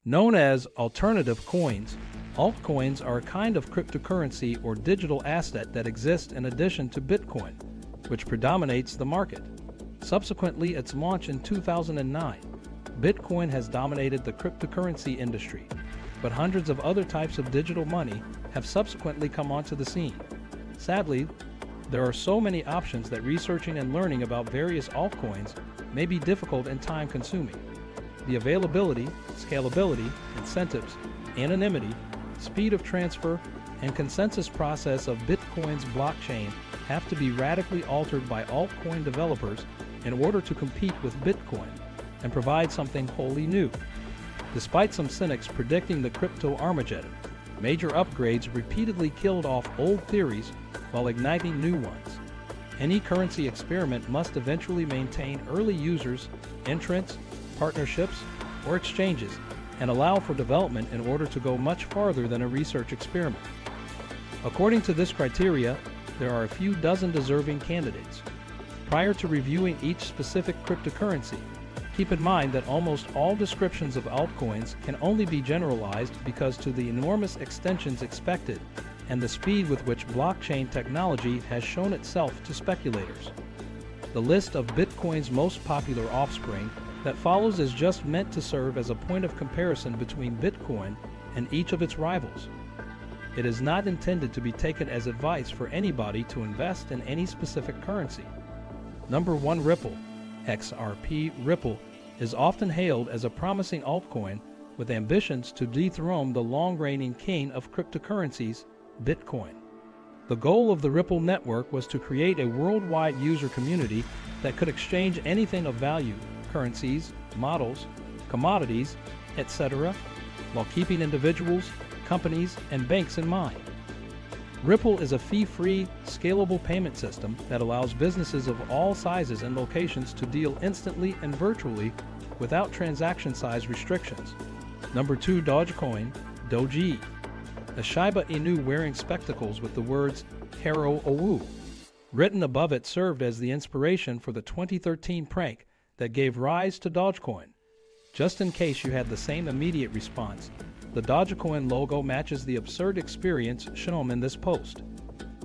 Known as alternative coins, altcoins are a kind of cryptocurrency or digital asset that exists in addition to Bitcoin, which predominates the market. Subsequently its launch in 2009, Bitcoin has dominated the cryptocurrency industry, but hundreds of other types of digital money have subsequently come onto the scene. Sadly, there are so many options that researching and learning about various altcoins may be difficult and time-consuming. The availability, scalability, incentives, anonymity, speed of transfer, and consensus process of Bitcoin's blockchain have to be radically altered by altcoin developers in order to compete with Bitcoin and provide something wholly new. Despite some cynics predicting the crypto Armageddon, major upgrades repeatedly killed off old theories while igniting new ones. Any currency experiment must eventually maintain early users, entrants, partnerships, or exchanges, and allow for development in order to go much farther than a research experiment. According to this criteria, there are a few dozen deserving candidates. Prior to reviewing each specific cryptocurrency, keep in mind that almost all descriptions of altcoins can only be generalized because to the enormous extensions expected and the speed with which blockchain technology has shown itself to speculators. The list of Bitcoin's most popular offspring that follows is just meant to serve as a point of comparison between Bitcoin and each of its rivals. It is not intended to be taken as advice for anybody to invest in any specific currency. Number 1, Ripple. XRP Ripple is often hailed as a promising altcoin with ambitions to dethrone the long-reigning king of cryptocurrencies, Bitcoin. The goal of the Ripple network was to create a worldwide user community that could exchange anything of value, currencies, models, commodities, etc., while keeping individuals, companies, and banks in mind. Ripple is a fee-free, scalable payment system that allows businesses of all sizes and locations to deal instantly and virtually without transaction size restrictions. Number 2, Dogecoin, Doji. A Shiba Inu wearing spectacles with the words Hero Owu written above it served as the inspiration for the 2013 prank that gave rise to Dogecoin. Just in case you had the same immediate response, the Dogecoin logo matches the absurd experience shown in this post.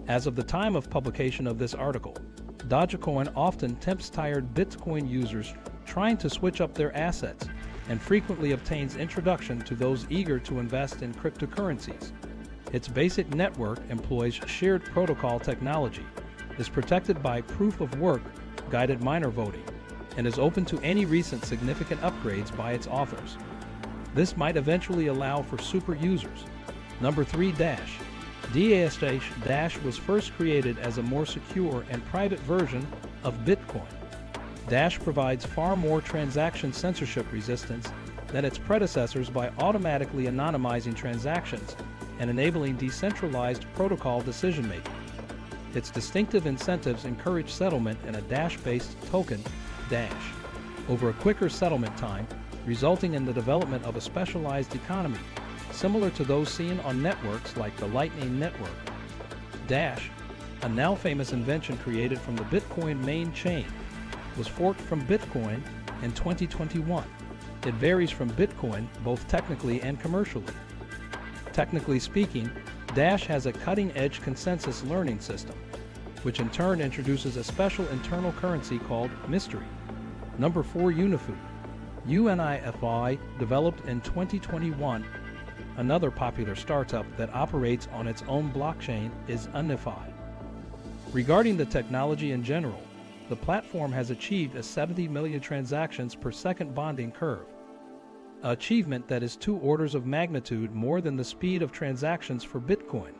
As of the time of publication of this article, Dogecoin often tempts tired Bitcoin users trying to switch up their assets and frequently obtains introduction to those eager to invest in cryptocurrencies. Its basic network employs shared protocol technology, is protected by proof of work guided miner voting, and is open to any recent significant upgrades by its authors. This might eventually allow for super users. Number 3, Dash. Dash was first created as a more secure and private version of Bitcoin. Dash provides far more transaction censorship resistance than its predecessors by automatically anonymizing transactions and enabling decentralized protocol decision-making. Its distinctive incentives encourage settlement in a Dash-based token, Dash, over a quicker settlement time, resulting in the development of a specialized economy, similar to those seen on networks like the Lightning Network. Dash, a now famous invention created from the Bitcoin main chain, was forked from Bitcoin in 2021. It varies from Bitcoin both technically and commercially. Technically speaking, Dash has a cutting-edge consensus learning system, which in turn introduces a special internal currency called Mystery. Number 4, Unifi. UNIFI, developed in 2021, another popular startup that operates on its own blockchain, is Unifi. Regarding the technology in general, the platform has achieved a 70 million transactions per second bonding curve, an achievement that is 2 orders of magnitude more than the speed of transactions for Bitcoin.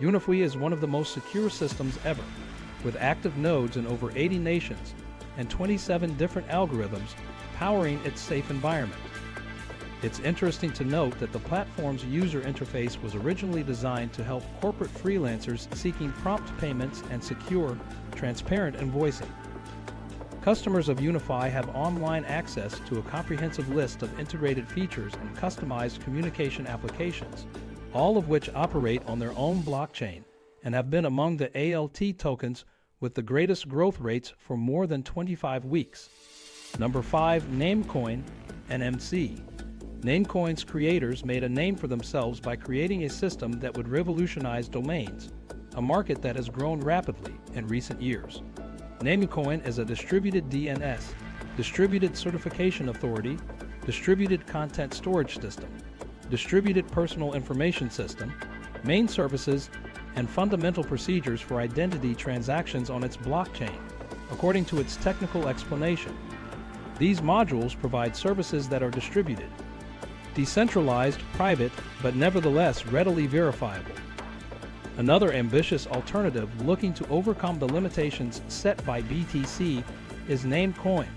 Unifi is one of the most secure systems ever, with active nodes in over 80 nations and 27 different algorithms powering its safe environment. It's interesting to note that the platform's user interface was originally designed to help corporate freelancers seeking prompt payments and secure, transparent invoicing. Customers of Unifi have online access to a comprehensive list of integrated features and customized communication applications, all of which operate on their own blockchain and have been among the ALT tokens with the greatest growth rates for more than 25 weeks. Number 5, Namecoin, NMC. Namecoin's creators made a name for themselves by creating a system that would revolutionize domains, a market that has grown rapidly in recent years. Namecoin is a distributed DNS, distributed certification authority, distributed content storage system, distributed personal information system, main services, and fundamental procedures for identity transactions on its blockchain, according to its technical explanation. These modules provide services that are distributed, decentralized, private, but nevertheless readily verifiable. Another ambitious alternative looking to overcome the limitations set by BTC is Namecoin,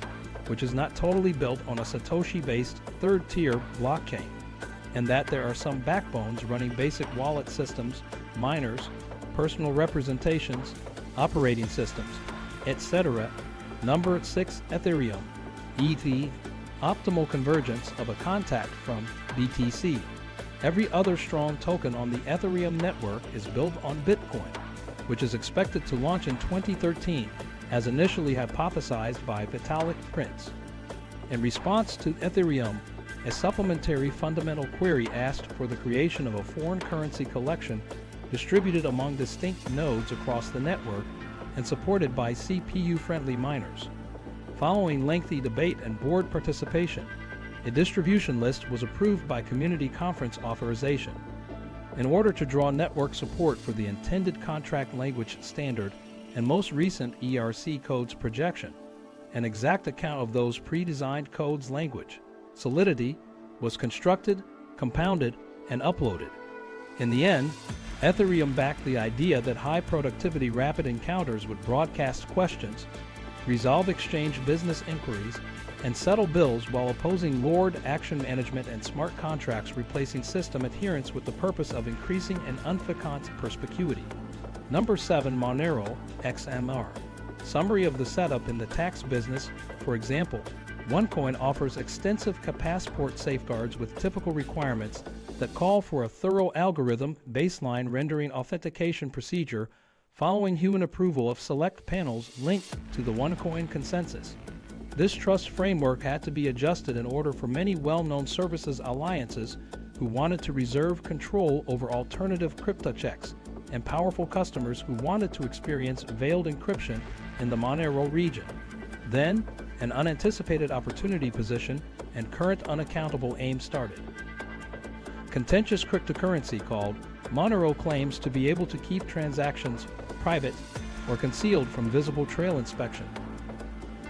which is not totally built on a Satoshi-based third-tier blockchain, and that there are some backbones running basic wallet systems, miners, personal representations, operating systems, etc. Number 6, Ethereum, ETH, optimal convergence of a contact from BTC. Every other strong token on the Ethereum network is built on Bitcoin, which is expected to launch in 2013, as initially hypothesized by Vitalik Prince. In response to Ethereum, a supplementary fundamental query asked for the creation of a foreign currency collection distributed among distinct nodes across the network and supported by CPU-friendly miners. Following lengthy debate and board participation, a distribution list was approved by Community Conference authorization. In order to draw network support for the intended contract language standard and most recent ERC codes projection, an exact account of those pre-designed codes language, Solidity, was constructed, compounded, and uploaded. In the end, Ethereum backed the idea that high-productivity rapid encounters would broadcast questions, resolve exchange business inquiries, and settle bills while opposing Lord action management and smart contracts replacing system adherence with the purpose of increasing an unficant perspicuity. Number 7, Monero, XMR. Summary of the setup in the tax business. For example, OneCoin offers extensive passport safeguards with typical requirements that call for a thorough algorithm baseline rendering authentication procedure following human approval of select panels linked to the OneCoin consensus. This trust framework had to be adjusted in order for many well-known services alliances who wanted to reserve control over alternative crypto checks and powerful customers who wanted to experience veiled encryption in the Monero region. Then, an unanticipated opportunity position and current unaccountable aim started. Contentious cryptocurrency called Monero claims to be able to keep transactions private or concealed from visible trail inspection.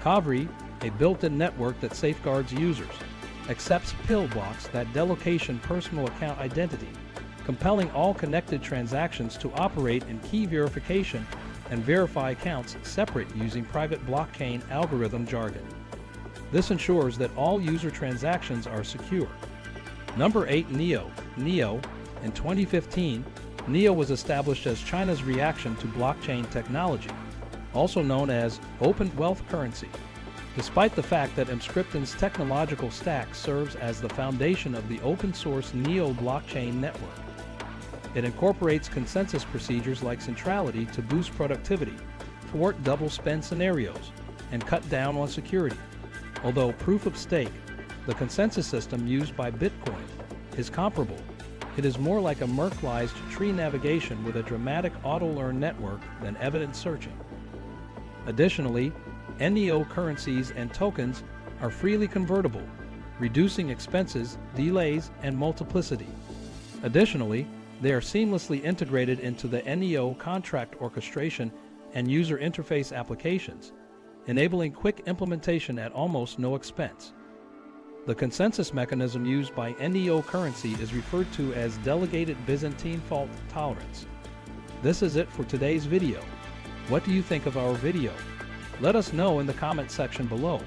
Kavri, a built-in network that safeguards users, accepts pill blocks that delocation personal account identity, compelling all connected transactions to operate in key verification and verify accounts separate using private blockchain algorithm jargon. This ensures that all user transactions are secure. Number 8, Neo. Neo, in 2015, Neo was established as China's reaction to blockchain technology, also known as open wealth currency. Despite the fact that Emscripton's technological stack serves as the foundation of the open-source Neo blockchain network. It incorporates consensus procedures like centrality to boost productivity, thwart double spend scenarios, and cut down on security. Although proof of stake, the consensus system used by Bitcoin, is comparable, it is more like a Merkleized tree navigation with a dramatic auto-learn network than evidence searching. Additionally, NEO currencies and tokens are freely convertible, reducing expenses, delays, and multiplicity. Additionally, they are seamlessly integrated into the NEO contract orchestration and user interface applications, enabling quick implementation at almost no expense. The consensus mechanism used by NEO currency is referred to as delegated Byzantine fault tolerance. This is it for today's video. What do you think of our video? Let us know in the comment section below.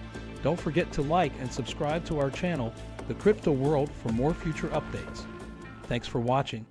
Don't forget to like and subscribe to our channel, The Crypto World, for more future updates. Thanks for watching.